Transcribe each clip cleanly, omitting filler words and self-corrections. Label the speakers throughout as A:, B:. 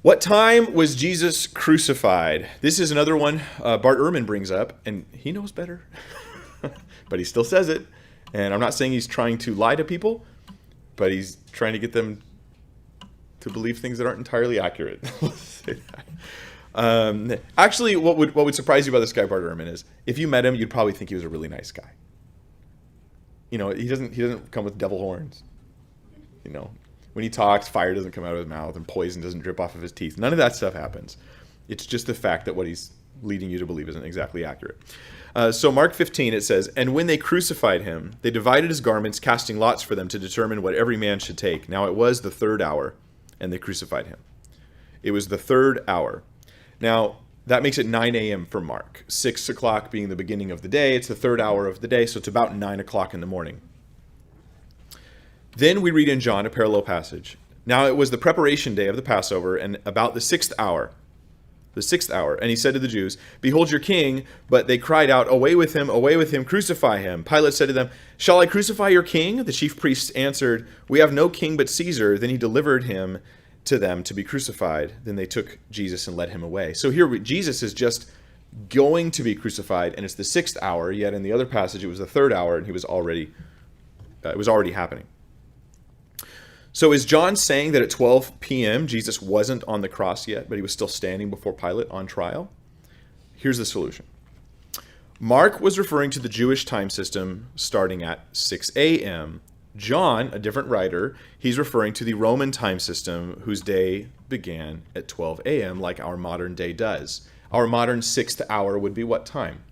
A: What time was Jesus crucified? This is another one Bart Ehrman brings up, and he knows better, but he still says it. And I'm not saying he's trying to lie to people, but he's trying to get them to believe things that aren't entirely accurate. Actually, what would surprise you about this guy Bart Ehrman is if you met him, you'd probably think he was a really nice guy. You know, he doesn't come with devil horns. You know, when he talks, fire doesn't come out of his mouth and poison doesn't drip off of his teeth. None of that stuff happens. It's just the fact that what he's leading you to believe isn't exactly accurate. So Mark 15, it says, "And when they crucified him, they divided his garments, casting lots for them to determine what every man should take. Now it was the third hour, and they crucified him." It was the third hour. Now, that makes it 9 a.m. for Mark. 6 o'clock being the beginning of the day. It's the third hour of the day, so it's about 9 o'clock in the morning. Then we read in John a parallel passage. "Now it was the preparation day of the Passover, and about the sixth hour. And he said to the Jews, 'Behold your king.' But they cried out, 'Away with him, crucify him.' Pilate said to them, 'Shall I crucify your king?' The chief priests answered, 'We have no king but Caesar.' Then he delivered him to them to be crucified. Then they took Jesus and led him away." So here Jesus is just going to be crucified, and it's the sixth hour. Yet in the other passage, it was the third hour, and it was already happening. So is John saying that at 12 p.m. Jesus wasn't on the cross yet, but he was still standing before Pilate on trial? Here's the solution. Mark was referring to the Jewish time system starting at 6 a.m. John, a different writer, he's referring to the Roman time system whose day began at 12 a.m. like our modern day does. Our modern sixth hour would be what time?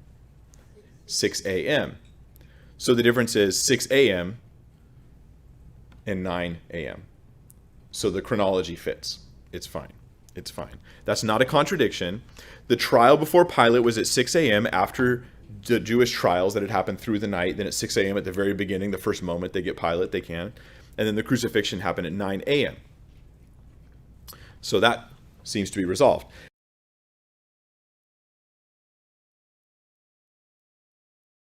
A: 6 a.m. So the difference is 6 a.m. and 9 a.m. So the chronology fits. It's fine. It's fine. That's not a contradiction. The trial before Pilate was at 6 a.m. after the Jewish trials that had happened through the night. Then at 6 a.m. at the very beginning, the first moment they get Pilate, they can. And then the crucifixion happened at 9 a.m. So that seems to be resolved.